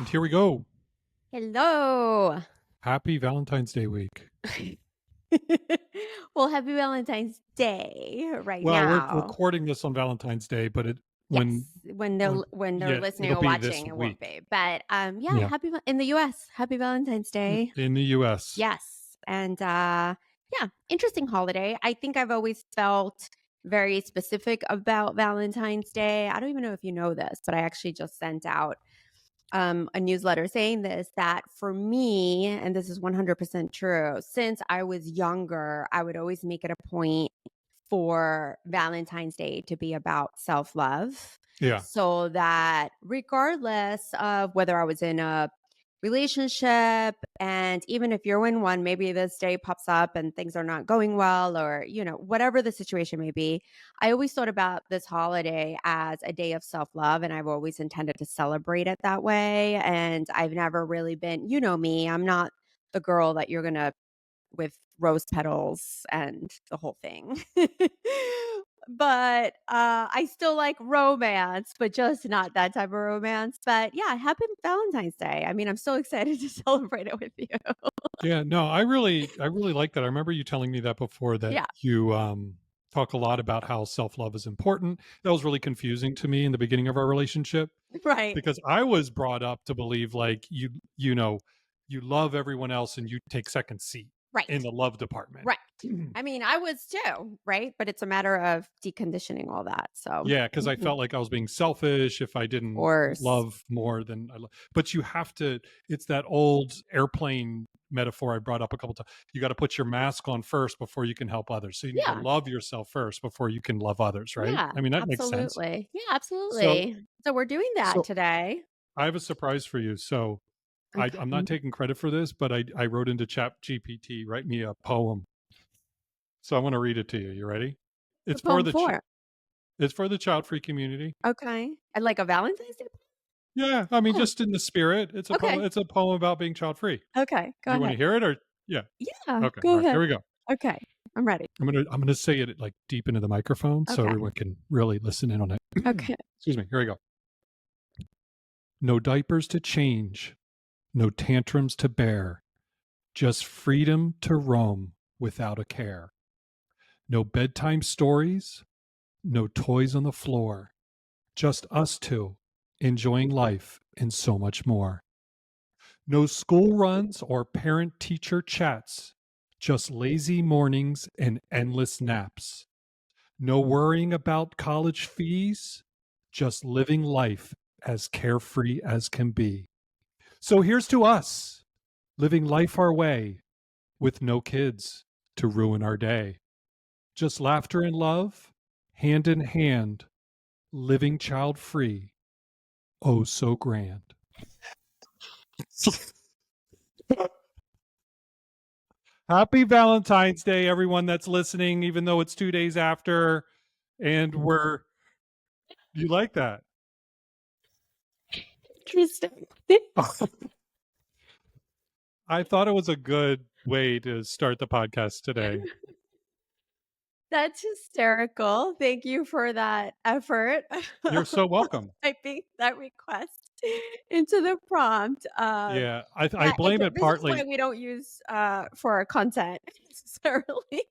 And here we go. Hello. Happy Valentine's Day week. Well, happy Valentine's Day right Well, we're now. recording this on Valentine's Day, but Yes, when they're yeah, listening it'll or be this watching, it won't week. be. But yeah, Yeah, in the US, happy Valentine's Day. in the US. Yes. And yeah, interesting holiday. I think I've always felt very specific about Valentine's Day. I don't even know if you know this, but I actually just sent out a newsletter saying this, that for me, and this is 100% true, since I was younger, I would always make it a point for Valentine's Day to be about self love. Yeah. So that regardless of whether I was in a relationship, and even if you're in one, maybe this day pops up and things are not going well, or, whatever the situation may be, I always thought about this holiday as a day of self love. And I've always intended to celebrate it that way. And I've never really been, you know me, I'm not the girl that you're going to with rose petals and the whole thing. But I still like romance, but just not that type of romance. But yeah, happy Valentine's Day. I mean, I'm so excited to celebrate it with you. Yeah, no, I really like that. I remember you telling me that before, that Yeah, you talk a lot about how self-love is important. That was really confusing to me in the beginning of our relationship, right. because I was brought up to believe like you love everyone else and you take second seat in Right. the love department. Right. I mean, I was too, right? But it's a matter of deconditioning all that. So, Yeah, because I of felt like I was being selfish if I didn't course. love more than I love. But you have to, it's that old airplane metaphor I brought up a couple times. You got to put your mask on first before you can help others. So you need to Yeah. love yourself first before you can love others, right? Yeah. I mean, that makes sense. Absolutely. Yeah, So, absolutely. So we're doing that so today. I have a surprise for you. So I'm Okay. not taking credit for this, but I wrote into Chat GPT, write me a poem. So I want to read it to you. You ready? The It's for poem the, for. it's for the child-free community. Okay. And like a Valentine's Day? Yeah, I mean, Oh, just in the spirit. It's a poem. okay. It's a poem about being child free. Okay. Go Do you want ahead. to hear it, or yeah? Yeah, Okay, go all right. Here ahead. we go. Okay. I'm ready. I'm gonna say it like deep into the microphone so Okay. everyone can really listen in on it. Okay. Excuse me. Here we go. No diapers to change, no tantrums to bear, just freedom to roam without a care. No bedtime stories, no toys on the floor, just us two enjoying life and so much more. No school runs or parent teacher chats, just lazy mornings and endless naps. No worrying about college fees, just living life as carefree as can be. So here's to us, living life our way with no kids to ruin our day. Just laughter and love, hand in hand, living child free. Oh, so grand. Happy Valentine's Day, everyone that's listening, even though it's 2 days after. And you like that? Interesting. I thought it was a good way to start the podcast today. That's hysterical. Thank you for that effort. You're so welcome. Typing that request into the prompt. Yeah, I Yeah, blame it this is why partly. we don't use for our content necessarily.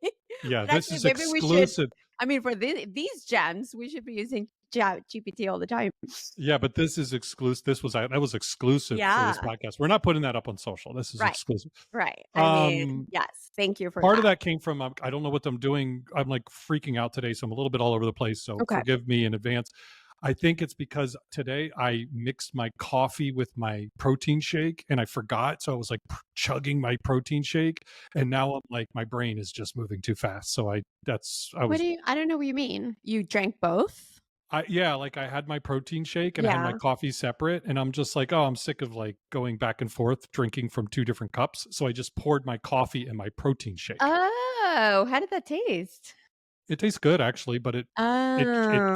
Yeah, But this actually, is maybe we should. exclusive. I mean, for these gems, we should be using Chat GPT all the time. Yeah, but this is exclusive. That was exclusive for this Yeah, podcast. We're not putting that up on social. This is right, exclusive. right. I mean, Um, yes. Thank you for Part of that. that came from I don't know what I'm doing. I'm like freaking out today, so I'm a little bit all over the place. So Okay. forgive me in advance. I think it's because today I mixed my coffee with my protein shake and I forgot. So I was like chugging my protein shake, and now I'm like my brain is just moving too fast. So What do you? I don't know what you mean. You drank both? yeah, like I had my protein shake and I had my Yeah. coffee separate, and I'm just like, oh, I'm sick of like going back and forth drinking from two different cups. So I just poured my coffee in my protein shake. Oh, how did that taste? It tastes good actually, but it Oh.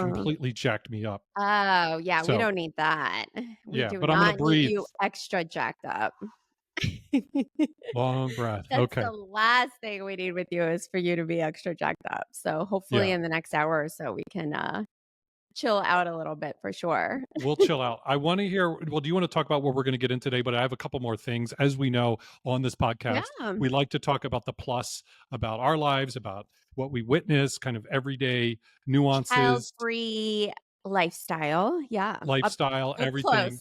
completely jacked me up. Oh, yeah, we So don't need that. We yeah, do but I'm gonna not need breathe. you extra jacked up. Long breath. That's Okay. the last thing we need with you is for you to be extra jacked up. So hopefully Yeah. in the next hour or so we can chill out a little bit for sure. We'll chill out. I want to hear, well, do you want to talk about what we're going to get in today? But I have a couple more things. As we know on this podcast, Yeah. we like to talk about the plus, about our lives, about what we witness, kind of everyday nuances, Child-free lifestyle. Yeah. lifestyle, Up everything. close.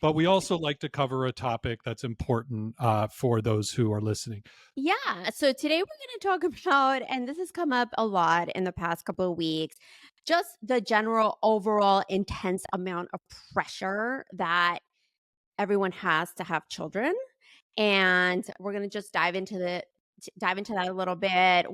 But we also like to cover a topic that's important for those who are listening. Yeah. So today we're going to talk about, and this has come up a lot in the past couple of weeks, just the general overall intense amount of pressure that everyone has to have children. And we're going to just dive into that a little bit.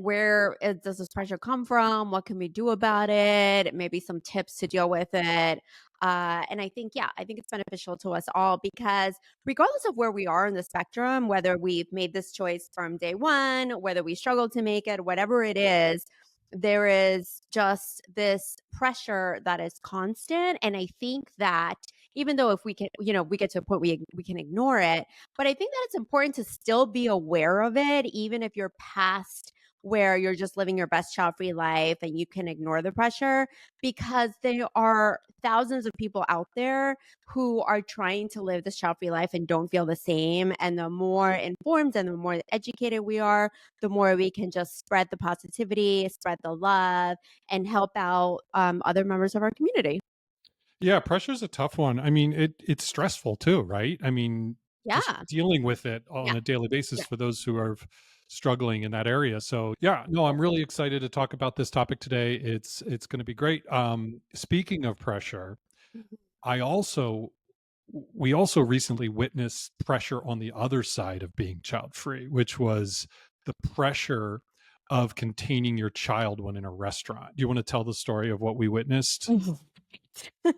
Does this pressure come from? What can we do about it? Maybe some tips to deal with it. And I think, yeah, I think it's beneficial to us all because regardless of where we are in the spectrum, whether we've made this choice from day one, whether we struggle to make it, whatever it is, there is just this pressure that is constant. And I think that even though if we can, we get to a point we can ignore it, but I think that it's important to still be aware of it, even if you're past where you're just living your best child-free life and you can ignore the pressure, because there are thousands of people out there who are trying to live this child-free life and don't feel the same. And the more informed and the more educated we are, the more we can just spread the positivity, spread the love, and help out other members of our community. Yeah, pressure's a tough one. I mean, it's stressful too, right? I mean, just Yeah. dealing with it Yeah. on a daily basis Yeah. for those who are struggling in that area. So, yeah, no, I'm really excited to talk about this topic today. It's going to be great. Speaking of pressure, Mhm. I also we also recently witnessed pressure on the other side of being child free, which was the pressure of containing your child when in a restaurant. Do you want to tell the story of what we witnessed? Mhm.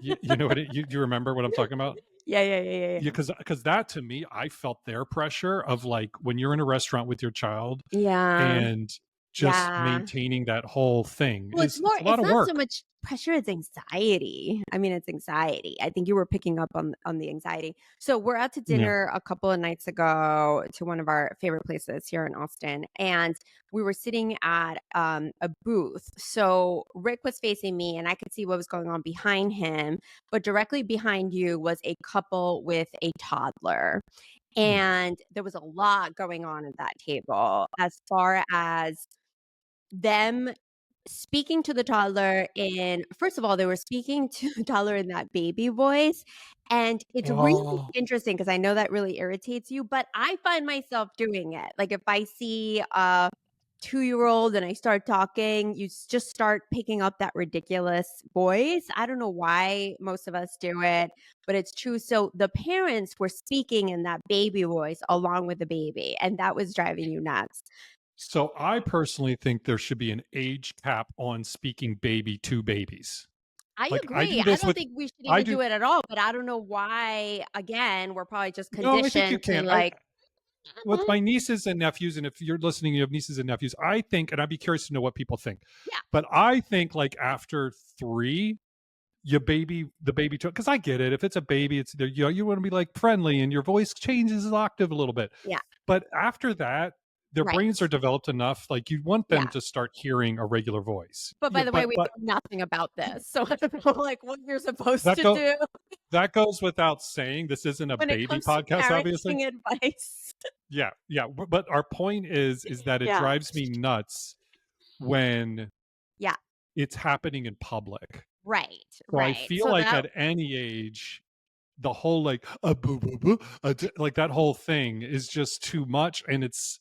You know what you remember what I'm talking about? Yeah, yeah, yeah, yeah, Yeah, yeah. because that to me, I felt their pressure of like when you're in a restaurant with your child Yeah, and just yeah. maintaining that whole thing Well, it's a lot it's of not so work. much pressure, it's anxiety. I mean, it's anxiety. I think you were picking up on the anxiety. So, we're out to Yeah. dinner a couple of nights ago to one of our favorite places here in Austin, and we were sitting at, a booth. So, Rick was facing me, and I could see what was going on behind him, but directly behind you was a couple with a toddler, Mm. and there was a lot going on at that table as far as them speaking to the toddler in first of all, they were speaking to the toddler in that baby voice, and it's really Oh, interesting because I know that really irritates you, but I find myself doing it. Like, if I see a two-year-old and I start talking, just start picking up that ridiculous voice. I don't know why most of us do it, but it's true. So the parents were speaking in that baby voice along with the baby, and that was driving you nuts. so I personally think there should be an age cap on speaking baby to babies. I Like I agree. do I this don't with think we should I even do do it at all, but I don't know why, again, we're probably just no, I think you conditioned to, can. I like, with my nieces and nephews, and if you're listening, you have nieces and nephews, I think, and I'd be curious to know what people think, yeah, but I think like after 3, you baby the baby to because I get it. If it's a baby, it's there, you want to be like friendly and your voice changes the octave a little bit. yeah, But after that, their brains are right, developed enough, like you want them yeah. to start hearing a regular voice. But by Yeah, the way, we but know nothing about this, so I don't know, like, what you're supposed that to go do that goes without saying. This isn't a when it baby comes to podcast, obviously. parenting advice. Yeah, yeah. But our point is that it Yeah, drives me nuts when yeah, it's happening in public. right, So I right. feel So like that at any age, the whole like boo, boo, boo, like that whole thing is just too much, and it's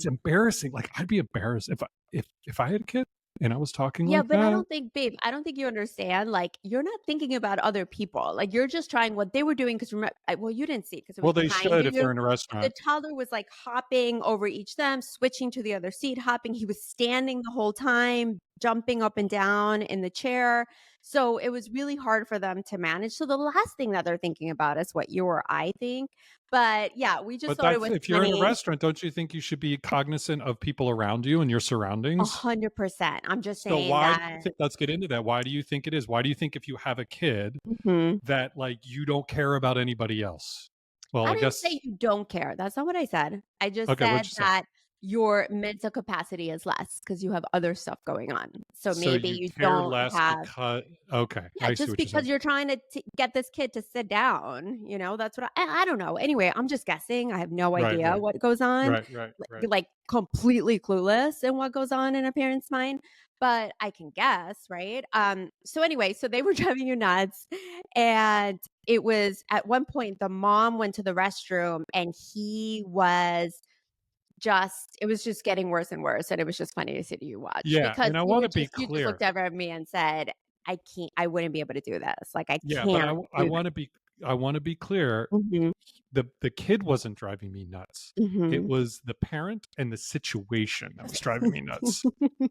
embarrassing. Like I'd be embarrassed if I had a kid and I was talking Yeah, like but I that. don't think, babe, I don't think you understand. Like, you're not thinking about other people. Like, you're just trying what they were doing. Because remember, well, you didn't see it because it was Well, they behind should if you. they're in a But the restaurant. toddler was like hopping over each them, switching to the other seat, hopping. He was standing the whole time, jumping up and down in the chair. So it was really hard for them to manage. So the last thing that they're thinking about is what you or I think. But yeah, we just But thought it that's was if you're in a funny. restaurant, don't you think you should be cognizant of people around you and your surroundings? 100%. I'm just So saying why do you that. think let's get into that. Why do you think it is? Why do you think if you have a kid Mhm. that like you don't care about anybody else? Well, I I didn't say guess you don't care. That's not what I said. I just okay, what'd said you say? that your mental capacity is less because you have other stuff going on. So So maybe you you care don't less have because okay, yeah, I see just what you're saying. because you're trying to get this kid to sit down, that's what I don't know. Anyway, I'm just guessing. I have no Right, idea right. what goes on. Right, right, right. Like completely clueless in what goes on in a parent's mind, but I can guess, right? So anyway, so they were driving you nuts, and it was at one point the mom went to the restroom and he was just it was just getting worse and worse, and it was just funny to see you watch Yeah, because and I wanna be you just clear. looked over at me and said, I wouldn't be able to do this, like, I Yeah, but can't I do this." wanna be clear, Mhm, the kid wasn't driving me nuts. It mhm. was the parent and the situation that was driving me nuts.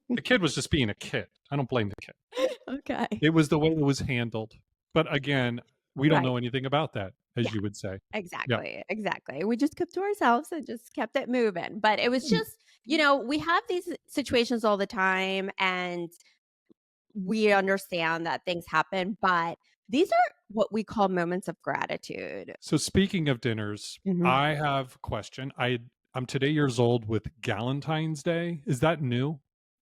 The kid was just being a kid. I don't blame the kid. Okay. It was the way it was handled. But again, we don't Right. know anything about that, Yeah, as you would say. Yeah. exactly, exactly. We just kept to ourselves and just kept it moving, but it was Mm. just we have these situations all the time, and we understand that things happen, but these are what we call moments of gratitude. So speaking of dinners, Mhm. I have a question. I'm today years old with Galentine's Day. Is that new? You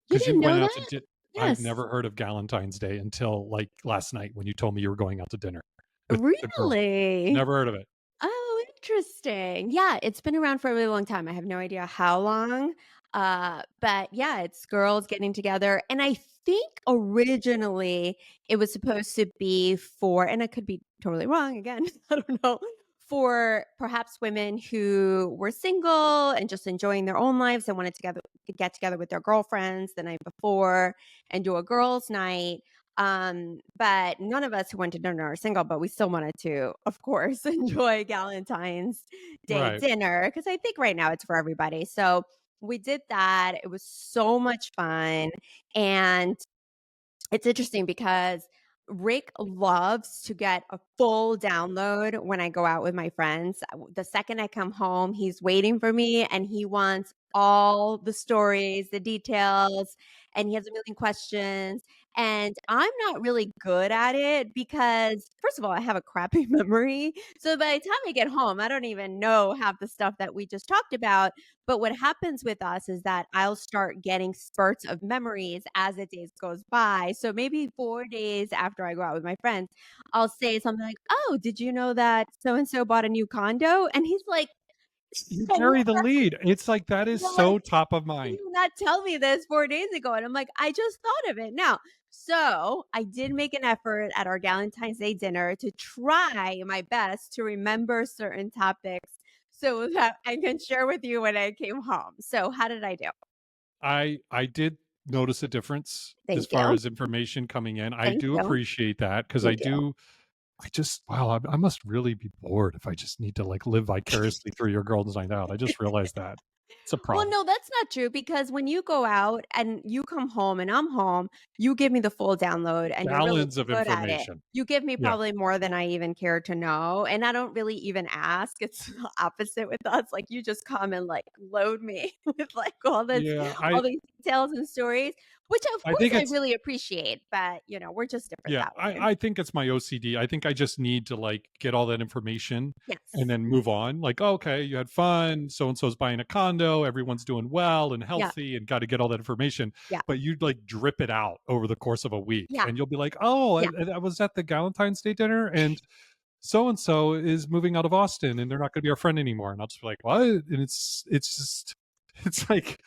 Because you didn't went know out to that? I've Yes. never heard of Galentine's Day until like last night when you told me you were going out to dinner with the girl. Really? Never heard of it. Oh, interesting. Yeah, it's been around for a really long time. I have no idea how long. But yeah, it's girls getting together. And I think originally it was supposed to be for, and I could be totally wrong again, I don't know, for perhaps women who were single and just enjoying their own lives and wanted to get together with their girlfriends the night before and do a girls' night. But none of us who went to dinner are single, but we still wanted to, of course, enjoy Valentine's Day Right. dinner because I think right now it's for everybody. So we did that. It was so much fun. And it's interesting because Rick loves to get a full download when I go out with my friends. The second I come home, he's waiting for me and he wants all the stories, the details, and he has a million questions. And I'm not really good at it because, first of all, I have a crappy memory. So by the time I get home, I don't even know half the stuff that we just talked about. But what happens with us is that I'll start getting spurts of memories as the days goes by. So maybe 4 days after I go out with my friends, I'll say something like, "Oh, did you know that so and so bought a new condo?" And he's like, You "And bury the lead. It's like that is you're like, so top of "Did mind. you not tell me this 4 days ago?" And I'm like, "I just thought of it now." So, I did make an effort at our Valentine's Day dinner to try my best to remember certain topics so that I can share with you when I came home. So, how did I do? I did notice a difference as Thank far you. as information coming in. I Thank do you. appreciate that because Thank you. I just wow, I must really be bored if I just need to like live vicariously through your girls' night out. I just realized that. It's a Well, problem. no, that's not true because when you go out and you come home and I'm home, you give me the full download and you're really Gallons of good at it. information. You give me Yeah. probably more than I even care to know. And I don't really even ask. It's the opposite with us. Like you just come and like load me with like Yeah, all these details and stories, which of I course think I it's really appreciate. But we're just different yeah, that way. I think it's my OCD. I think I just need to like get all that information and Yes. then move on. Like, okay, you had fun. So and so's buying a condo. Everyone's doing well and Yeah. healthy, and got to get all that information. Yeah. But you'd like drip it out over the course of a week, Yeah. and you'll be like, oh, Yeah. I was at the Galentine's Day dinner, and so and so is moving out of Austin, and they're not going to be our friend anymore. And I'll just be like, what? And it's just it's like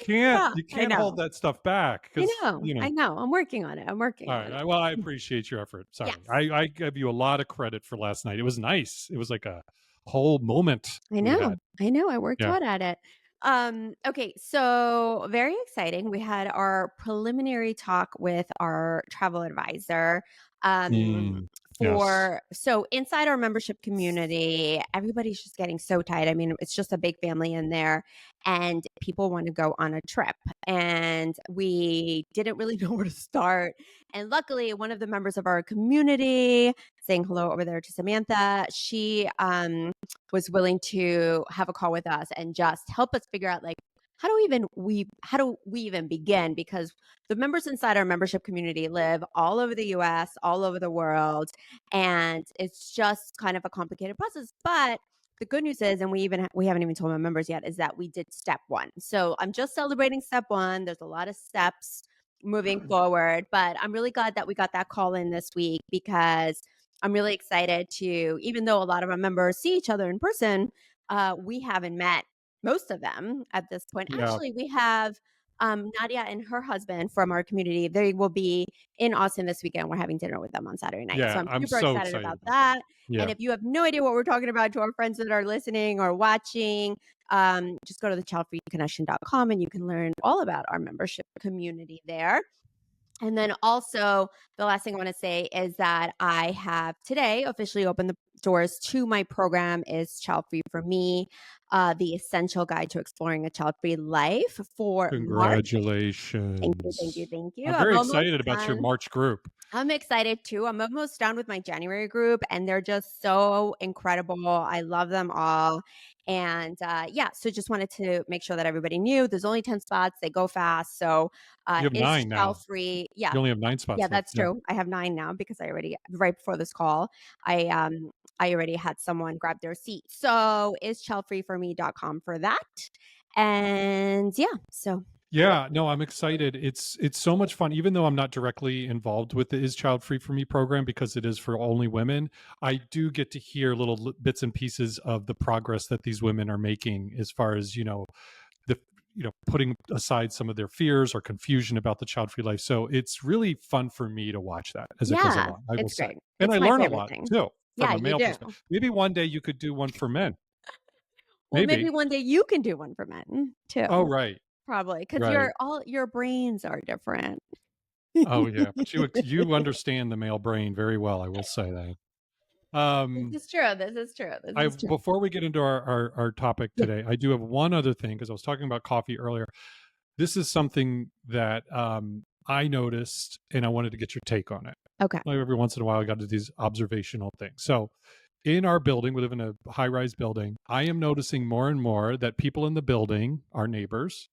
Yeah. you I can't hold know. that stuff back I because know. you I know know. I'm working on it. I'm working all on right. it. Well, I appreciate your effort. Sorry. Yes. I give you a lot of credit for last night. It was nice. It was like a whole moment I we had. know. I know. I worked Yeah. hard at it. Okay, so very exciting. We had our preliminary talk with our travel advisor. Um Mm, yes. for so inside our membership community, everybody's just getting so tight. I mean, it's just a big family in there and people want to go on a trip. And we didn't really know where to start. And luckily, one of the members of our community, saying hello over there to Samantha, she was willing to have a call with us and just help us figure out like how do we even begin because the members inside our membership community live all over the US, all over the world, and it's just kind of a complicated process, but the good news is, and we haven't even told my members yet, is that we did step 1. So I'm just celebrating step 1. There's a lot of steps moving forward, but I'm really glad that we got that call in this week because I'm really excited to, even though a lot of our members see each other in person, we haven't met most of them at this point. Yeah. Actually, we have Nadia and her husband from our community. They will be in Austin this weekend. We're having dinner with them on Saturday night. So Yeah. I'm I'm super so excited excited about about that. that. And Yeah. if you have no idea what we're talking about, to our friends that are listening or watching, just go to the childfreeconnection.com and you can learn all about our membership community there. And then also, the last thing I want to say is that I have today officially opened the doors to my program is Child Free for Me, the essential guide to exploring a child-free life for March. Thank you, thank you, Congratulations. thank you. I'm I'm very almost excited about your done. March group. I'm excited too. I'm almost done with my January group, and they're just so incredible. I love them all. And yeah, so just wanted to make sure that everybody knew there's only 10 spots. They go fast. So You have is 9 child now. free. Yeah. You only have 9 Yeah, spots left. that's Yeah. true. I have 9 now because I already right before this call, I already had someone grab their seat. So is childfreeforme.com for that. And yeah, so Yeah, no, I'm excited. It's so much fun. Even though I'm not directly involved with the Is Child Free for Me program because it is for only women, I do get to hear little bits and pieces of the progress that these women are making as far as, the putting aside some of their fears or confusion about the child free life. So it's really fun for me to watch that as it goes yeah, along, I will it's say. great. And I It's my learn a favorite lot thing. too from Yeah, a you male do. perspective. Maybe one day you could do one for men. Well, maybe Maybe. one day you can do one for men too, Oh, right. probably because Right. your brains are different. Oh, yeah, but you understand the male brain very well, I will say that. This Um, is true, this is true, this I is true. before we get into our topic Yeah, today, I do have one other thing because I was talking about coffee earlier. This is something that I noticed, and I wanted to get your take on it. okay. Like every once in a while, I got to do these observational things. So, in our building, we live in a high-rise building. I am noticing more and more that people in the building, our neighbors,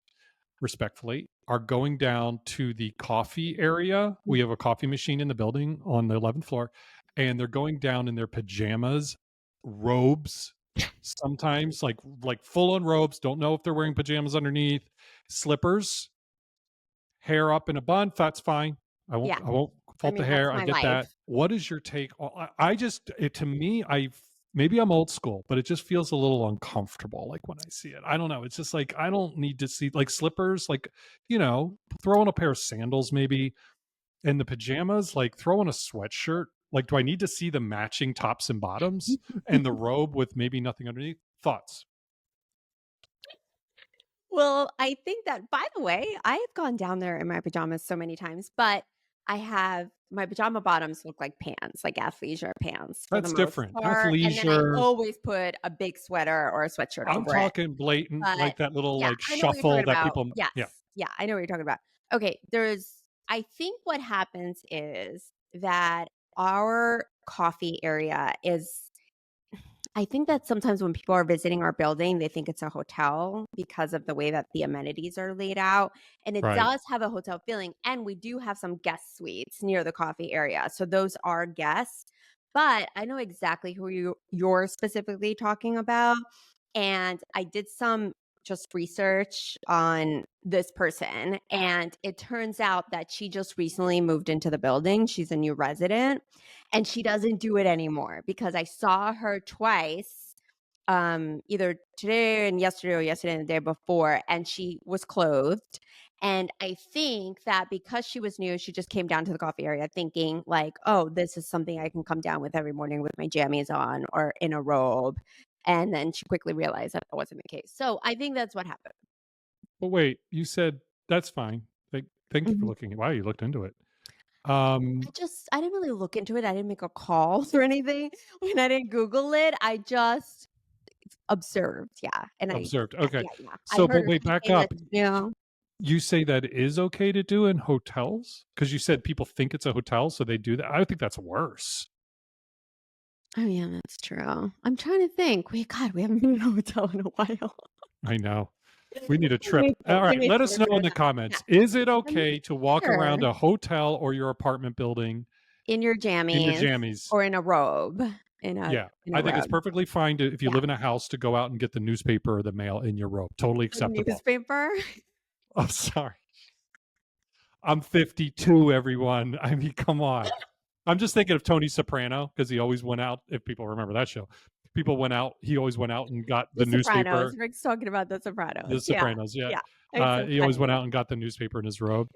respectfully, are going down to the coffee area. We have a coffee machine in the building on the 11th floor, and they're going down in their pajamas, robes, sometimes like full on robes. Don't know if they're wearing pajamas underneath, slippers, hair up in a bun. That's fine. Yeah, I won't I fault the mean, that's hair. I my get life. that. What is your take? I just to me, maybe I'm old school, but it just feels a little uncomfortable. Like when I see it, I don't know. It's just like I don't need to see like slippers. Like throw on a pair of sandals maybe, and the pajamas. Like throw on a sweatshirt. Like, do I need to see the matching tops and bottoms and the robe with maybe nothing underneath? Thoughts? Well, I think that by the way, I have gone down there in my pajamas so many times, but I have my pajama bottoms look like pants, like athleisure pants for the That's most different. part, and then I Athleisure. always put a big sweater or a sweatshirt I'm over it. talking blatant, But like that little yeah, like I know what you're talking shuffle that about. people. Yes. Yeah, Yeah, I know what you're talking about. Okay, I think what happens is that our coffee area is I think that sometimes when people are visiting our building, they think it's a hotel because of the way that the amenities are laid out. And it right. does have a hotel feeling. And we do have some guest suites near the coffee area. So those are guests. But I know exactly who you're specifically talking about. And I did some just research on this person. And it turns out that she just recently moved into the building. She's a new resident and she doesn't do it anymore because I saw her twice, either today and yesterday and the day before, and she was clothed. And I think that because she was new, she just came down to the coffee area thinking like, "Oh, this is something I can come down with every morning with my jammies on or in a robe." And then she quickly realized that wasn't the case. So I think that's what happened. But wait, you said that's fine. Thank you for Mhm. looking. Wow, you looked into it. I didn't really look into it. I didn't make a call or anything. When I didn't Google it, I just observed, yeah, and Observed. Okay. yeah. I So, heard but her wait, back speaking that up. yeah. You say that is okay to do in hotels because you said people think it's a hotel, so they do that. I think that's worse. Oh, yeah, that's true. I'm trying to think. We haven't been in a hotel in a while. I know. We need a trip. All We right, need let to us know in record the that. Yeah. comments. Is it I mean, okay to walk sure. around a hotel or your apartment building In your in your jammies jammies? or in a robe. Yeah, in a I think it's robe. perfectly fine to if you Yeah. live in a house to go out and get the newspaper or the mail in your robe. Totally The acceptable. newspaper? I'm sorry. I'm 52, everyone. I mean, come on. I'm just thinking of Tony Soprano because he always went out. If people remember that show, people went out. He always went out and got The the Sopranos. newspaper. Rick's talking about The The Sopranos. Yeah. Sopranos, yeah. Yeah. It's so He always went funny. out and got the newspaper in his robe.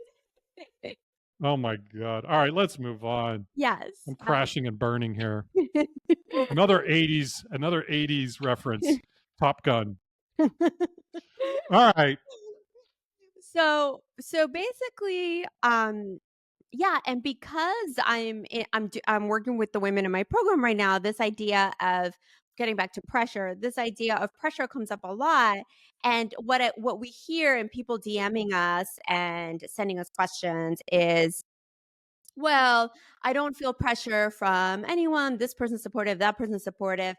Oh my god! All right, let's move on. Yes. I'm crashing and burning here. Another '80s reference. Top Gun. All right. So basically, yeah, and because I'm working with the women in my program right now, this idea of getting back to pressure, this idea of pressure comes up a lot. And what we hear in people DMing us and sending us questions is, well, I don't feel pressure from anyone. This person's supportive, that person's supportive,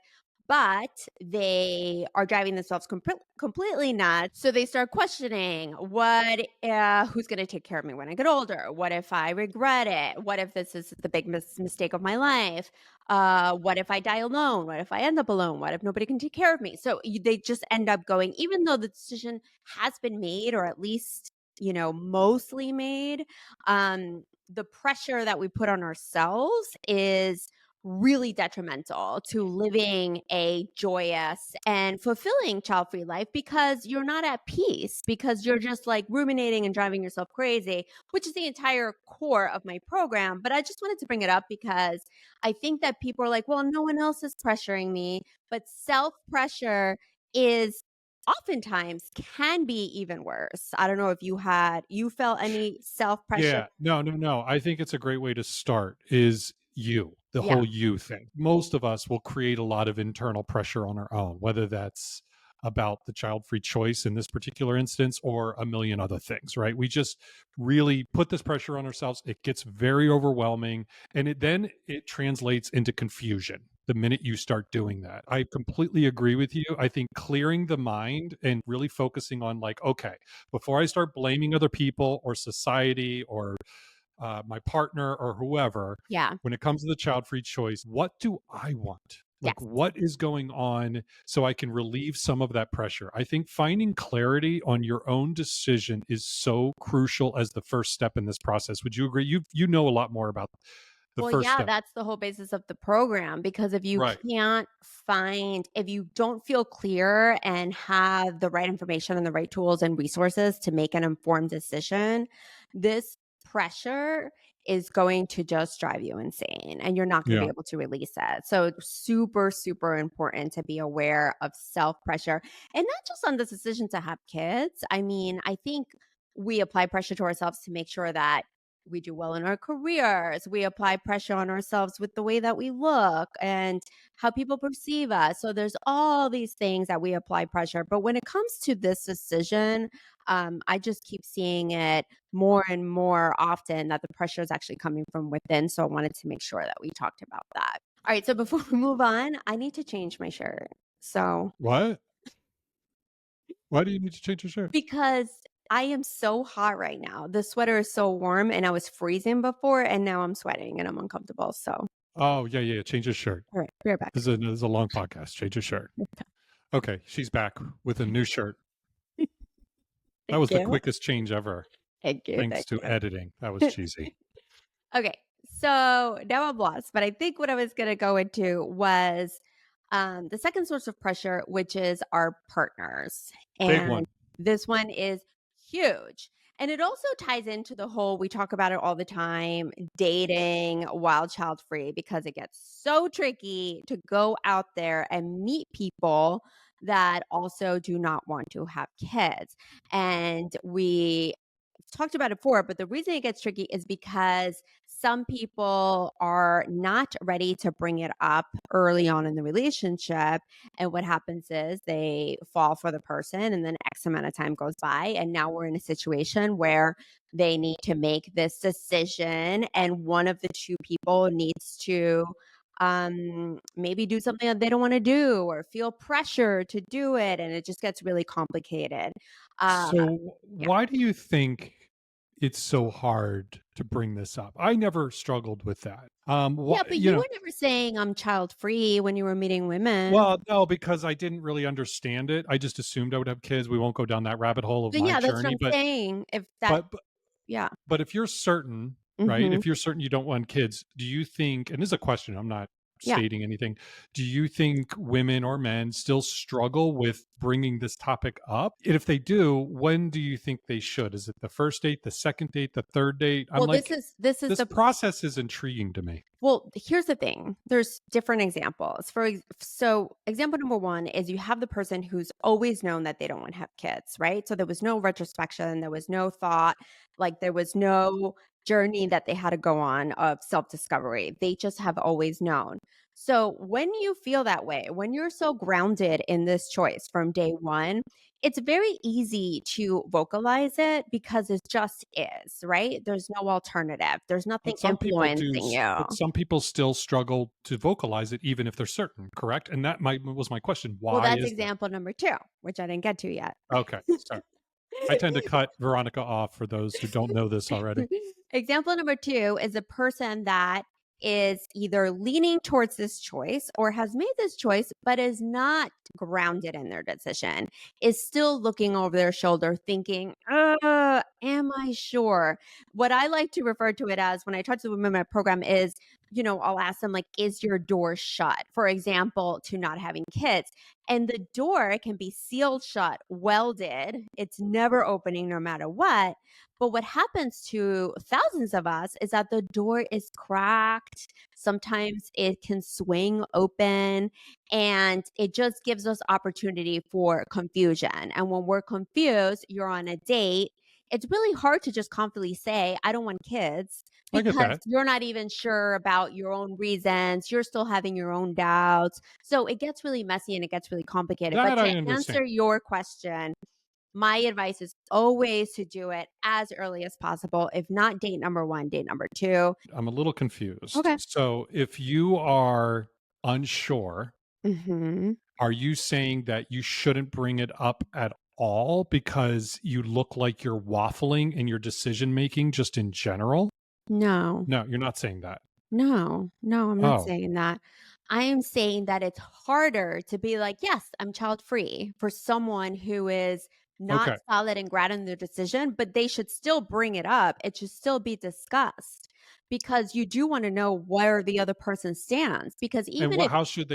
but they are driving themselves completely nuts. So they start questioning, who's going to take care of me when I get older? What if I regret it? What if this is the big mistake of my life? What if I die alone? What if I end up alone? What if nobody can take care of me? So they just end up going, even though the decision has been made, or at least, mostly made. The pressure that we put on ourselves is really detrimental to living a joyous and fulfilling child-free life, because you're not at peace, because you're just like ruminating and driving yourself crazy, which is the entire core of my program. But I just wanted to bring it up because I think that people are like, well, no one else is pressuring me, but self-pressure is oftentimes can be even worse. I don't know if you felt any self-pressure. Yeah. No, no, no. I think it's a great way to start is the Yeah. whole you thing. Most of us will create a lot of internal pressure on our own, whether that's about the child free choice in this particular instance or a million other things, right? We just really put this pressure on ourselves. It gets very overwhelming and it translates into confusion the minute you start doing that. I completely agree with you. I think clearing the mind and really focusing on like, okay, before I start blaming other people or society or my partner or whoever, Yeah. when it comes to the child free choice, what do I want? Like, Yes. what is going on so I can relieve some of that pressure? I think finding clarity on your own decision is so crucial as the first step in this process. Would you agree? You know a lot more about the Well, first yeah, step. that's the whole basis of the program, because Right. if you don't feel clear and have the right information and the right tools and resources to make an informed decision, this pressure is going to just drive you insane and you're not going to be Yeah. able to release it. So it's super, super important to be aware of self pressure, and not just on the decision to have kids. I mean, I think we apply pressure to ourselves to make sure that we do well in our careers. We apply pressure on ourselves with the way that we look and how people perceive us. So there's all these things that we apply pressure. But when it comes to this decision, I just keep seeing it more and more often that the pressure is actually coming from within. So I wanted to make sure that we talked about that. All right. So before we move on, I need to change my shirt. So What? Why do you need to change your shirt? because I am so hot right now. The sweater is so warm and I was freezing before and now I'm sweating and I'm uncomfortable. So, Oh, yeah, yeah. Change your shirt. all right, be right back. This is a long podcast. Change your shirt. Okay. She's back with a new shirt. That Thank was the you. quickest change ever. Thank you. Thanks Thank to editing. That was you. cheesy. Okay. So now I'm lost, but I think what I was going to go into was the second source of pressure, which is our partners. Big And one. this one is huge. And it also ties into the whole, we talk about it all the time, dating while child free, because it gets so tricky to go out there and meet people that also do not want to have kids. And we talked about it before, but the reason it gets tricky is because some people are not ready to bring it up early on in the relationship. And what happens is they fall for the person, and then X amount of time goes by. And now we're in a situation where they need to make this decision, and one of the two people needs to maybe do something that they don't want to do or feel pressure to do it. And it just gets really complicated. Uh, So, yeah. why do you think? it's so hard to bring this up. I never struggled with that. Yeah, What but you were never saying I'm child free when you were meeting women. well, no, because I didn't really understand it. I just assumed I would have kids. We won't go down that rabbit hole of But my yeah, that's what journey, I'm saying. If that but yeah. but if you're certain, right? Mhm. If you're certain you don't want kids, do you think, and this is a question, I'm not Yeah. stating anything, do you think women or men still struggle with bringing this topic up? And if they do, when do you think they should? Is it the first date, the second date, the third date? I'm Well, this like, is this is this the process is intriguing to me. Well, here's the thing. There's different examples. So example number 1 is you have the person who's always known that they don't want to have kids, right? So there was no retrospection, there was no thought, like there was no journey that they had to go on of self-discovery. They just have always known. So when you feel that way, when you're so grounded in this choice from day 1, it's very easy to vocalize it because it just is, right? There's no alternative. There's nothing influencing you. But some people still struggle to vocalize it even if they're certain, correct? And that might was my question. Well, Why that's is that? example number 2, which I didn't get to yet. Okay, sorry. I tend to cut Veronica off for those who don't know this already. Example number 2 is a person that is either leaning towards this choice or has made this choice, but is not grounded in their decision, is still looking over their shoulder thinking, am I sure? What I like to refer to it as when I talk to the women in my program is, I'll ask them, like, is your door shut? For example, to not having kids. And the door can be sealed shut, welded. It's never opening no matter what. But what happens to thousands of us is that the door is cracked. Sometimes it can swing open and it just gives us opportunity for confusion. And when we're confused, you're on a date. It's really hard to just confidently say, I don't want kids I get because that. you're not even sure about your own reasons. You're still having your own doubts. So it gets really messy and it gets really complicated. But That to I understand. answer your question, my advice is always to do it as early as possible. If not date number 1, date number 2. I'm a little confused. Okay. So, if you are unsure, Mhm. are you saying that you shouldn't bring it up at all because you look like you're waffling in your decision making just in general? No. No, you're not saying that. No. No, I'm not Oh, saying that. I am saying that it's harder to be like, "Yes, I'm child free," for someone who is not okay. solid and grounded in their decision, but they should still bring it up. It should still be discussed because you do wanna know where the other person stands because And even what if how should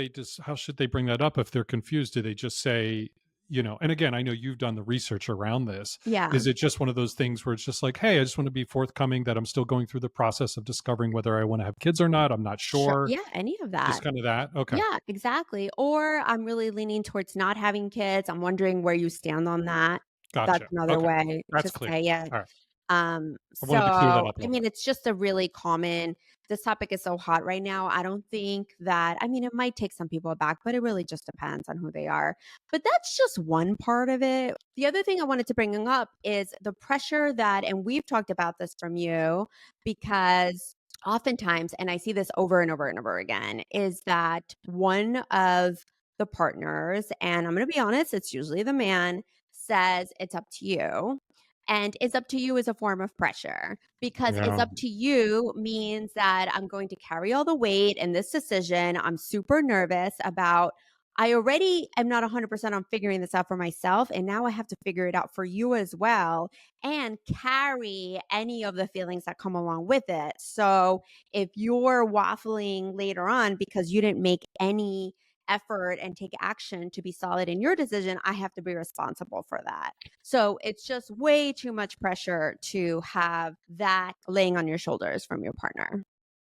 they bring that up if they're confused? Do they just say, and again, I know you've done the research around this. yeah. Is it just one of those things where it's just like, "Hey, I just want to be forthcoming that I'm still going through the process of discovering whether I want to have kids or not. I'm not Sure. sure." Yeah, any of that. Just kind of that? Okay. Yeah, exactly. Or I'm really leaning towards not having kids. I'm wondering where you stand on that. That's Gotcha. another Okay. way to That's clear. say it. All right. I wanted to clear that So up a I little mean, bit. it's just a really common this topic is so hot right now. I don't think that I mean, it might take some people aback, but it really just depends on who they are. But that's just one part of it. The other thing I wanted to bring up is the pressure that and we've talked about this from you because oftentimes, and I see this over and over and over again, is that one of the partners, and I'm going to be honest, it's usually the man, says it's up to you. And it's up to you is a form of pressure because it's Yeah. up to you means that I'm going to carry all the weight in this decision. I'm super nervous about I already am not 100% on figuring this out for myself. And now I have to figure it out for you as well and carry any of the feelings that come along with it. So if you're waffling later on because you didn't make any effort and take action to be solid in your decision, I have to be responsible for that. So it's just way too much pressure to have that laying on your shoulders from your partner.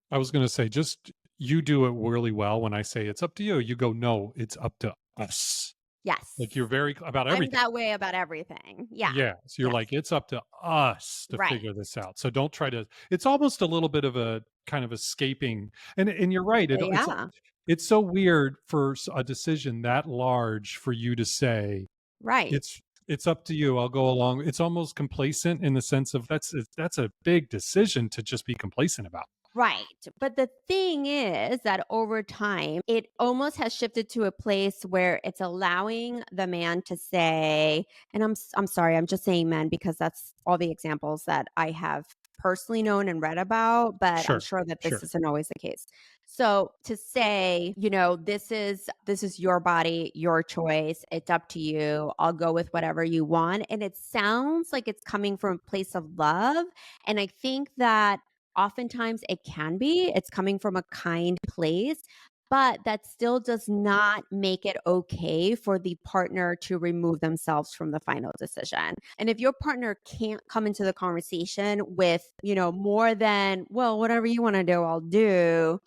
I was going to say, just you do it really well when I say it's up to you. You go, no, it's up to us. Like you're Yes. very about I'm everything. that way about everything. Yeah. Yeah. So you're Yes. like, it's up to us to Right. figure this out. So don't try to, it's almost a little bit of a kind of escaping. And you're right. Yeah. It's so weird for a decision that large for you to say, Right. it's up to you. I'll go along. It's almost complacent in the sense of that's a big decision to just be complacent about. Right. But the thing is that over time, it almost has shifted to a place where it's allowing the man to say, and I'm sorry, I'm just saying men because that's all the examples that I have personally known and read about, but I'm Sure, sure that this sure. isn't always the case. So to say, this is your body, your choice. It's up to you. I'll go with whatever you want. And it sounds like it's coming from a place of love. And I think that oftentimes it can be. It's coming from a kind place, but that still does not make it okay for the partner to remove themselves from the final decision. And if your partner can't come into the conversation with, more than, well, whatever you want to do, I'll do,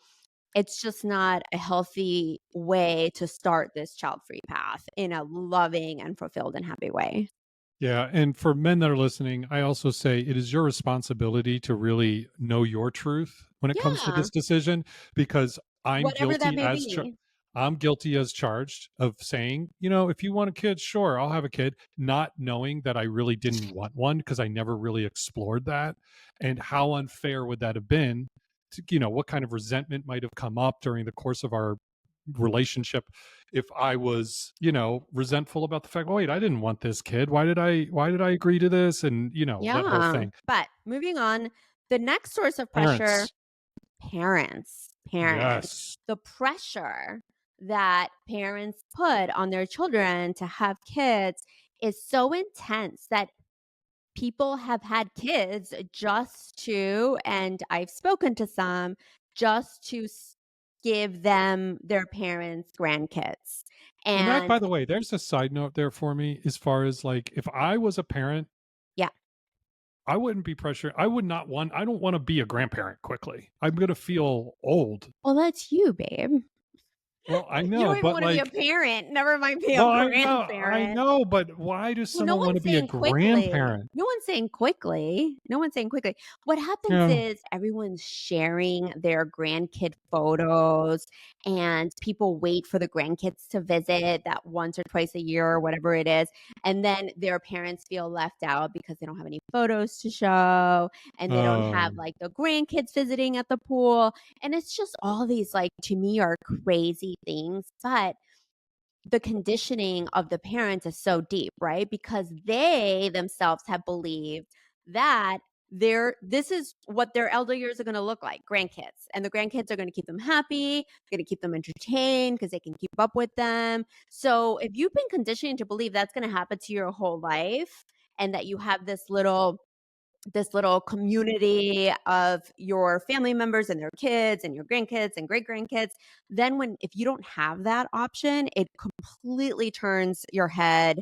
it's just not a healthy way to start this child-free path in a loving and fulfilled and happy way. Yeah, and for men that are listening, I also say it is your responsibility to really know your truth when it comes to Yeah, this decision, because whatever that may be. I'm guilty as charged of saying, if you want a kid, sure, I'll have a kid, not knowing that I really didn't want one because I never really explored that, and how unfair would that have been to, what kind of resentment might have come up during the course of our relationship if I was, resentful about the fact, "Oh, wait, I didn't want this kid. Why did I agree to this?" And, that whole Yeah. thing. But moving on, the next source of pressure, Parents. parents. Yes. The pressure that parents put on their children to have kids is so intense that people have had kids just to, and I've spoken to some, just to give them their parents' grandkids. And that, And by the way, there's a side note there for me as far as, like, if I was a parent, yeah, I wouldn't be pressured. I don't wanna be a grandparent quickly. I'm gonna feel old. well, that's you, babe. Well, I You know, don't even but, want to be a like, parent, never mind be a well, I grandparent. know, but why does Well, no someone wanna one's be a saying quickly. grandparent? No one's saying quickly. No one's saying quickly. What happens Yeah. is everyone's sharing their grandkid photos, and people wait for the grandkids to visit that once or twice a year or whatever it is, and then their parents feel left out because they don't have any photos to show, and they don't have, Um, like, the grandkids visiting at the pool, and it's just all these, like, to me, are crazy things, but the conditioning of the parents is so deep, right? Because they themselves have believed that this is what their elder years are going to look like, grandkids. And the grandkids are going to keep them happy, going to keep them entertained because they can keep up with them. So if you've been conditioned to believe that's going to happen to your whole life and that you have this little community of your family members and their kids and your grandkids and great grandkids, then if you don't have that option, it completely turns your head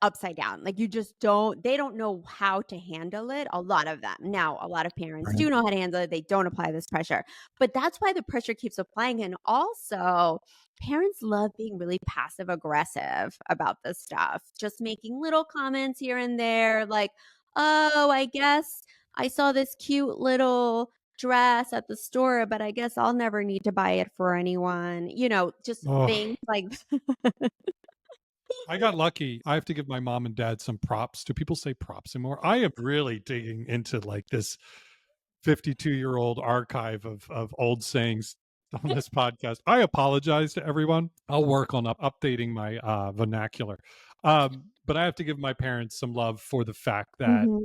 upside down. Like, you just they don't know how to handle it, a lot of them. Now, a lot of parents right. do know how to handle it. They don't apply this pressure. But that's why the pressure keeps applying. And also, parents love being really passive aggressive about this stuff, just making little comments here and there like, "Oh, I guess I saw this cute little dress at the store, but I guess I'll never need to buy it for anyone." Just Oh, things like I got lucky. I have to give my mom and dad some props. Do people say props anymore? I am really digging into, like, this 52-year-old archive of old sayings on this podcast. I apologize to everyone. I'll work on updating my vernacular. But I have to give my parents some love for the fact that Mhm.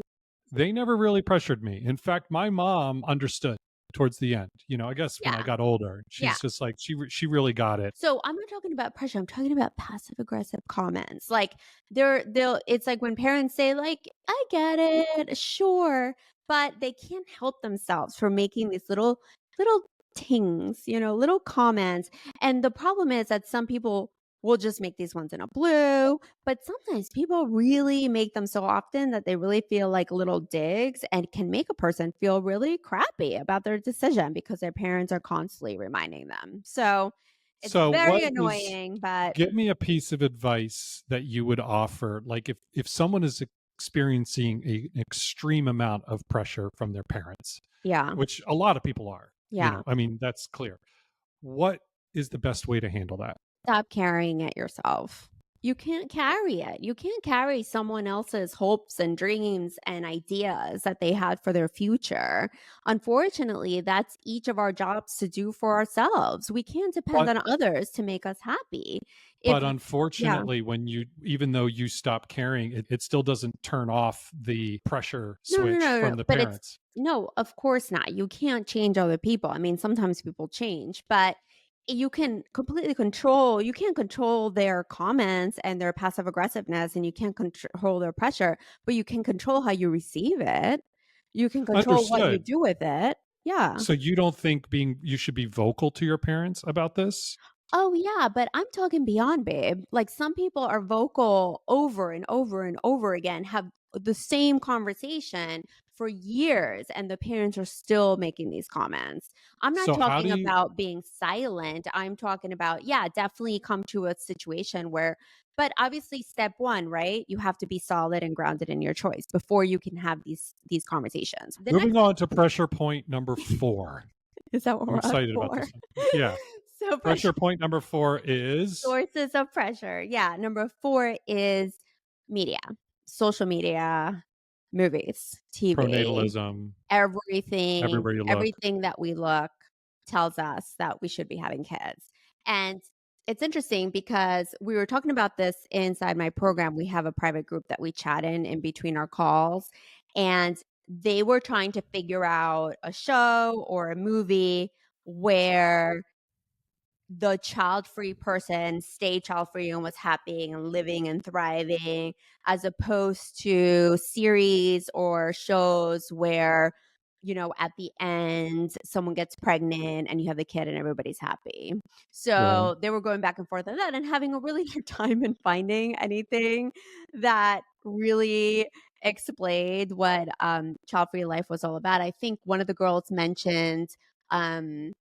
they never really pressured me. In fact, my mom understood towards the end. I guess when I Yeah, got older, yeah. she's just like she really got it. So I'm not talking about pressure. I'm talking about passive aggressive comments. Like, they'll it's like when parents say like, "I get it, sure," but they can't help themselves from making these little tings, little comments. And the problem is that some people will just make these ones in a blue, but sometimes people really make them so often that they really feel like little digs and can make a person feel really crappy about their decision because their parents are constantly reminding them. So it's So very what is annoying, but give me a piece of advice that you would offer, like if someone is experiencing an extreme amount of pressure from their parents, yeah, which a lot of people are, yeah. I mean, that's clear. What is the best way to handle that? Stop carrying it yourself. You can't carry it. You can't carry someone else's hopes and dreams and ideas that they had for their future. Unfortunately, that's each of our jobs to do for ourselves. We can't depend But on others to make us happy. If but Yeah. unfortunately, when you even though you stop caring, it still doesn't turn off the pressure No, no, switch no, from no, the but it's parents. no, of course not. You can't change other people. I mean, sometimes people change, but you can't control their comments and their passive aggressiveness, and you can't control their pressure, but you can control how you receive it. You can control what you Understood. do with it. Yeah. So you don't think being you should be vocal to your parents about this? Oh, yeah, but I'm talking beyond, babe. Like, some people are vocal over and over and over again, have the same conversation for years, and the parents are still making these comments. I'm not So how do talking you about being silent. I'm talking about, yeah, definitely come to a situation where, but obviously, step one, right? You have to be solid and grounded in your choice before you can have these conversations. The moving next on to pressure point number 4. is that what I'm we're on excited about for? this one. Yeah. So, Pressure pressure. point number 4 is Sources of pressure. Yeah. Number 4 is media, social media, movies, TV, pronatalism, everything, everywhere you look. everything that we look tells us that we should be having kids. And it's interesting because we were talking about this inside my program. We have a private group that we chat in between our calls. And they were trying to figure out a show or a movie where the child-free person stayed child-free and was happy and living and thriving, as opposed to series or shows where, at the end, someone gets pregnant and you have the kid and everybody's happy. Right. So, they were going back and forth on that and having a really hard time in finding anything that really explained what, child-free life was all about. I think one of the girls mentioned, um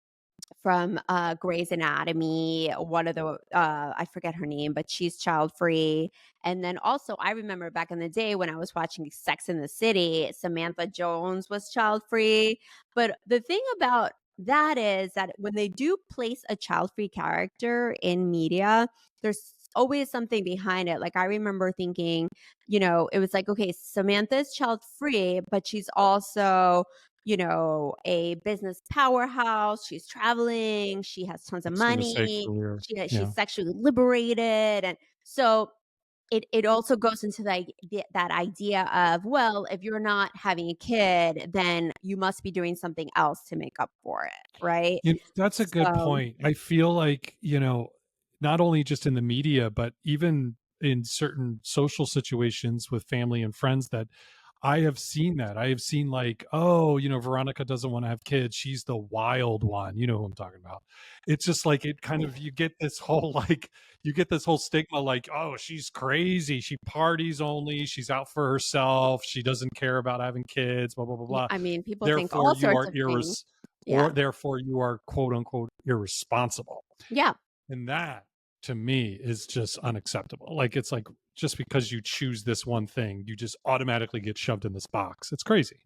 from, Grey's Anatomy, one of the I forget her name, but she's child free, and then also, I remember back in the day when I was watching Sex in the City, Samantha Jones was child free, but the thing about that is that when they do place a child free character in media, there's always something behind it. Like, I remember thinking, it was like, "Okay, Samantha's child free, but she's also a business powerhouse. She's traveling. She has tons of I was gonna say money. career. She's Yeah. sexually liberated, and so it also goes into that idea of, well, if you're not having a kid, then you must be doing something else to make up for it, right? That's a good So point. I feel like, not only just in the media, but even in certain social situations with family and friends that I have seen that. I have seen like, oh, Veronica doesn't want to have kids. She's the wild one. You know who I'm talking about. It's just like it kind of you get this whole like you get this whole stigma like, oh, she's crazy. She parties only. She's out for herself. She doesn't care about having kids, blah, blah, blah, yeah, blah. I mean, people think Therefore, all you sorts are of things. or Yeah. therefore you are quote unquote irresponsible. Yeah. And that to me is just unacceptable. Like it's like just because you choose this one thing, you just automatically get shoved in this box. It's crazy.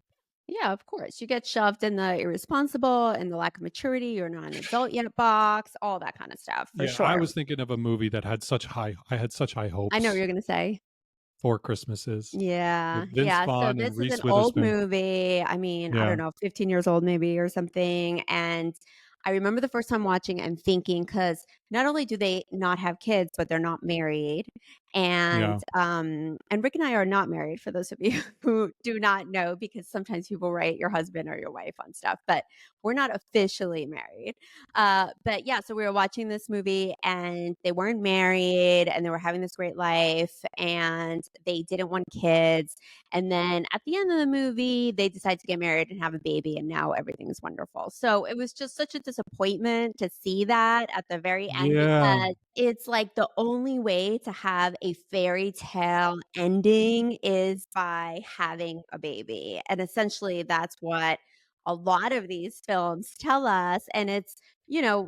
Yeah, of course. You get shoved in the irresponsible and the lack of maturity, you're not an adult yet box, all that kind of stuff, for Yeah, I sure. was thinking of a movie that had I had such high I know what hopes you're gonna say. for Christmases Yeah, with Vince yeah, so Vaughn and this is Reese an old Witherspoon. movie, I mean, I Yeah, don't know, 15 years old maybe or something, and I remember the first time watching and thinking, because not only do they not have kids, but they're not married, yeah. and Rick and I are not married, for those of you who do not know, because sometimes people write your husband or your wife on stuff, but we're not officially married. But yeah, so we were watching this movie and they weren't married and they were having this great life and they didn't want kids. And then at the end of the movie, they decide to get married and have a baby, and now everything's wonderful. So it was just such a disappointment to see that at the very end, Yeah. because it's like the only way to have a fairy tale ending is by having a baby. And essentially, that's what a lot of these films tell us. And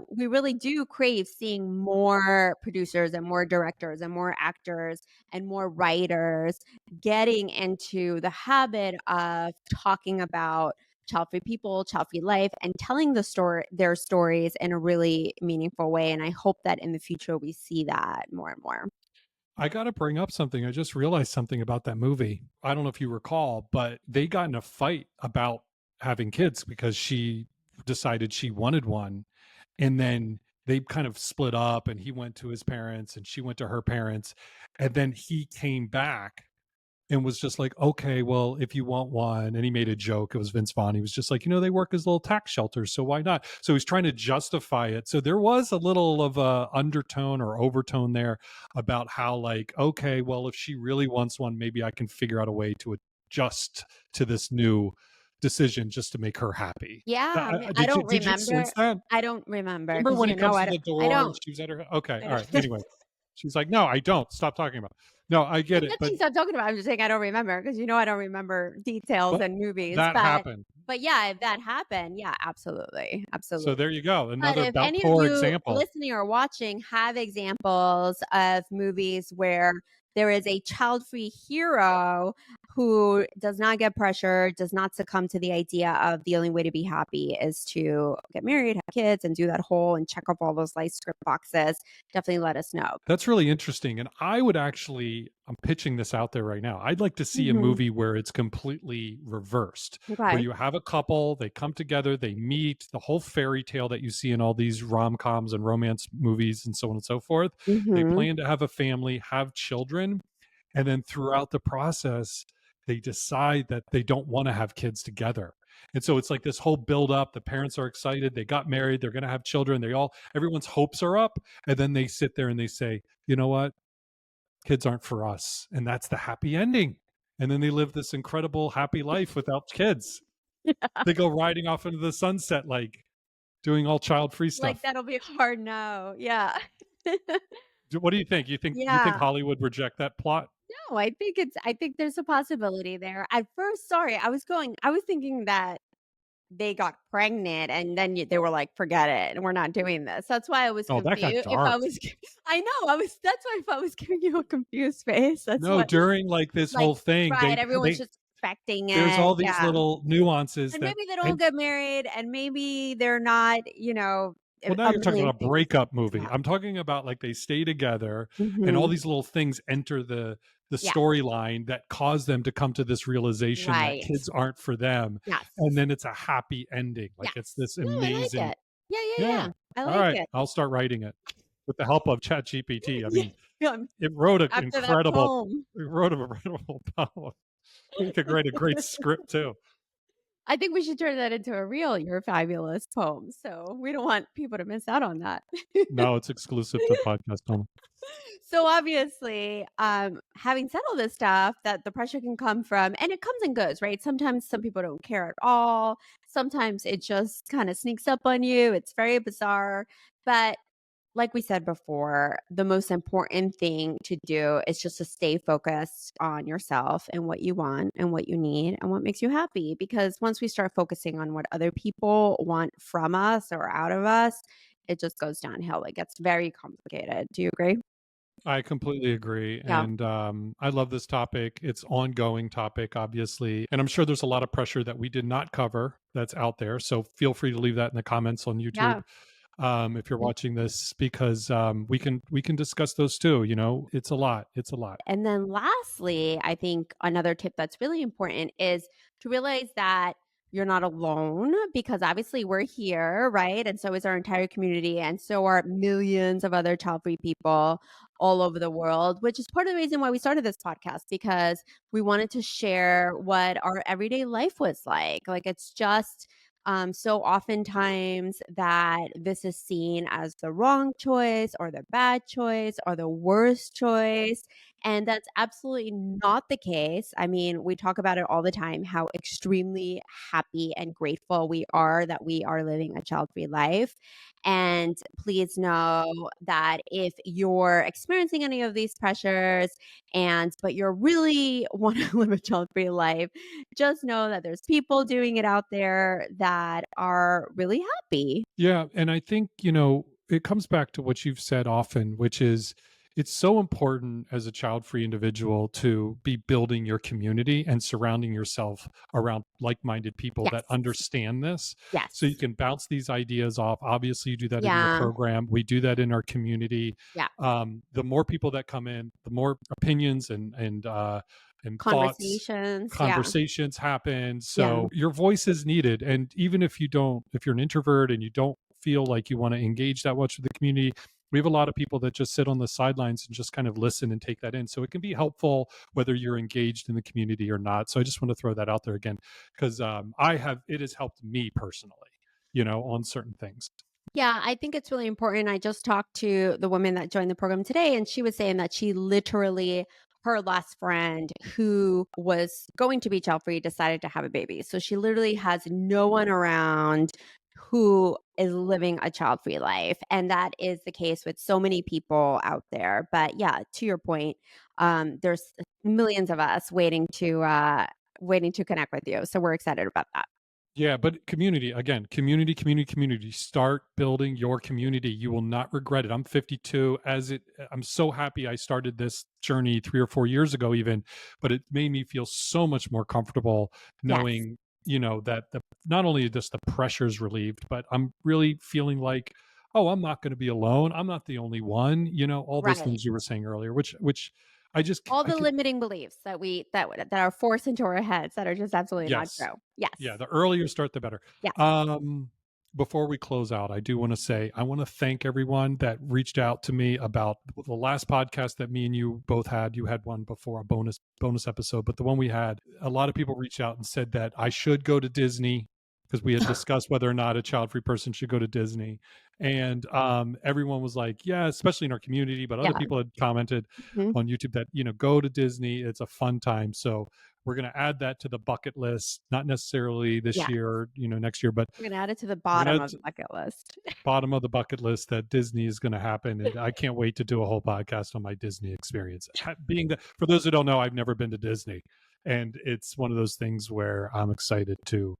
we really do crave seeing more producers and more directors and more actors and more writers getting into the habit of talking about child-free people, child-free life, and telling their stories in a really meaningful way. And I hope that in the future we see that more and more. I gotta bring up something. I just realized something about that movie. I don't know if you recall, but they got in a fight about having kids because she decided she wanted one. And then they kind of split up and he went to his parents and she went to her parents. And then he came back and was just like, okay, well, if you want one, and he made a joke. It was Vince Vaughn. He was just like, they work as little tax shelters, so why not? So he's trying to justify it. So there was a little of a undertone or overtone there about how, like, okay, well, if she really wants one, maybe I can figure out a way to adjust to this new decision just to make her happy. Yeah, I mean, I Did you don't did you remember. sense that? I don't remember Remember because when he comes to I don't. the I door and don't. she was at her? Okay, I all right. don't Anyway, she's like, no, I don't. Stop talking about. It. No, I get There's it, but nothing stop talking about. I'm just saying I don't remember because I don't remember details but and movies. that happened. But yeah, if that happened, yeah, absolutely, So absolutely. there you go. But Another if about any of poor you example. listening or watching have examples of movies where there is a child-free hero who does not get pressure, does not succumb to the idea of the only way to be happy is to get married, have kids, and do that whole and check off all those life script boxes, definitely let us know. That's really interesting. And I would actually, I'm pitching this out there right now. I'd like to see a Mhm. movie where it's completely reversed, where Okay. you have a couple, they come together, they meet, the whole fairy tale that you see in all these rom coms and romance movies and so on and so forth. They Mhm. plan to have a family, have children, and then throughout the process, they decide that they don't want to have kids together. And so it's like this whole build up. The parents are excited. They got married. They're going to have children. Everyone's hopes are up. And then they sit there and they say, you know what? Kids aren't for us. And that's the happy ending. And then they live this incredible happy life without kids. They go riding off into the sunset, like doing all child free Like, stuff. that'll be hard no. Yeah. What do you think? You think Yeah. Hollywood reject that plot? No, I think there's a possibility there. At first, sorry, I was thinking that they got pregnant and then they were like, "Forget it, and we're not doing this." That's why I was Oh, that got confused. If I dark. was I know, I was that's why if I was giving you a confused face, that's No, what during like this like, whole thing, right, everyone's just expecting there's it. all these Yeah. little nuances And that maybe they don't and get married and maybe they're not, well, now a you're talking million about a things. breakup movie. Yeah. I'm talking about like they stay together and all Mhm. these little things enter the Yeah. storyline that cause them to come to this realization that Right. kids aren't for them. And Yes. then it's a happy ending. Like it's Yes. this No, I like amazing. it. Yeah, yeah, Yeah. yeah. I All like right. it. I'll start writing it with the help of ChatGPT. I Yeah, mean, yeah, it wrote an after that incredible poem. it wrote a incredible poem. It could write a great script too. I think we should turn that into a real "You're Fabulous" poem, so we don't want people to miss out on that. No, it's exclusive to the podcast only. So, obviously, having said all this stuff that the pressure can come from and it comes and goes, right? Sometimes some people don't care at all. Sometimes it just kinda sneaks up on you. It's very bizarre, but like we said before, the most important thing to do is just to stay focused on yourself and what you want and what you need and what makes you happy. Because once we start focusing on what other people want from us or out of us, it just goes downhill. It gets very complicated. Do you agree? I completely agree, Yeah. and, I love this topic. It's ongoing topic, obviously, and I'm sure there's a lot of pressure that we did not cover that's out there, so feel free to leave that in the comments on YouTube, Yeah. if you're watching this because, we can discuss those too, It's a lot, it's a lot. And then lastly, I think another tip that's really important is to realize that you're not alone because obviously we're here, right? And so is our entire community. And so are millions of other child free people all over the world, which is part of the reason why we started this podcast because we wanted to share what our everyday life was like. Like it's just, so oftentimes that this is seen as the wrong choice or the bad choice or the worst choice and that's absolutely not the case. I mean, we talk about it all the time how extremely happy and grateful we are that we are living a child free life. And please know that if you're experiencing any of these pressures but you're really want to live a child free life, just know that there's people doing it out there that are really happy. Yeah, and I think, it comes back to what you've said often, which is it's so important as a child-free individual to be building your community and surrounding yourself around like-minded people that Yes. understand this, so you Yes. can bounce these ideas off. Obviously, you do that in your Yeah. program. We do that in our community. Yeah. The more people that come in, the more opinions and thoughts, Conversations. Yeah. conversations happen. Yeah. So your voice is needed. And even if you don't, if you're an introvert and you don't feel like you want to engage that much with the community, we have a lot of people that just sit on the sidelines and just kind of listen and take that in. So it can be helpful whether you're engaged in the community or not. So I just want to throw that out there again because it has helped me personally, on certain things. Yeah, I think it's really important. I just talked to the woman that joined the program today, and she was saying that she literally, her last friend who was going to be child free decided to have a baby. So she literally has no one around who is living a child free life. And that is the case with so many people out there. But yeah, to your point, there's millions of us waiting to connect with you. So we're excited about that. Yeah, but community again, community, community, community. Start building your community. You will not regret it. I'm 52. I'm so happy I started this journey 3 or 4 years ago, even, but it made me feel so much more comfortable Yes. knowing, that the not only just the pressure's relieved, but I'm really feeling like, oh, I'm not going to be alone. I'm not the only one. All those Right. things you were saying earlier, which I just All I the could. limiting beliefs that are forced into our heads that are just absolutely not Yes. true. Yes. Yeah, the earlier you start, the better. Yes. Before we close out, I do want to say I want to thank everyone that reached out to me about the last podcast that me and you both had. You had one before, a bonus episode, but the one we had, a lot of people reached out and said that I should go to Disney because we had discussed whether or not a child-free person should go to Disney. And everyone was like, yeah, especially in our community, but other Yeah. people had commented Mhm. on YouTube that, go to Disney. It's a fun time. So we're going to add that to the bucket list, not necessarily this Yeah. year or, next year, but We're gonna add it to the we're going bottom to add of to the bucket list. bottom of the bucket list that Disney is going to happen. And I can't wait to do a whole podcast on my Disney experience. Being that, for those who don't know, I've never been to Disney, and it's one of those things where I'm excited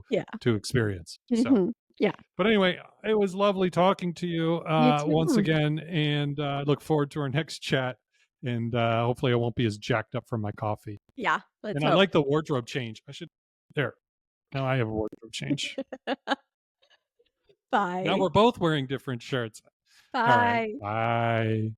Yeah. to experience. So, Mhm. Yeah. but anyway, it was lovely talking to you You once too. again, and I look forward to our next chat. And hopefully, I won't be as jacked up from my coffee. Yeah. Let's And I hope. like the wardrobe change. I should there. Now I have a wardrobe change. Now Bye. we're both wearing different shirts. All right. Bye. Bye.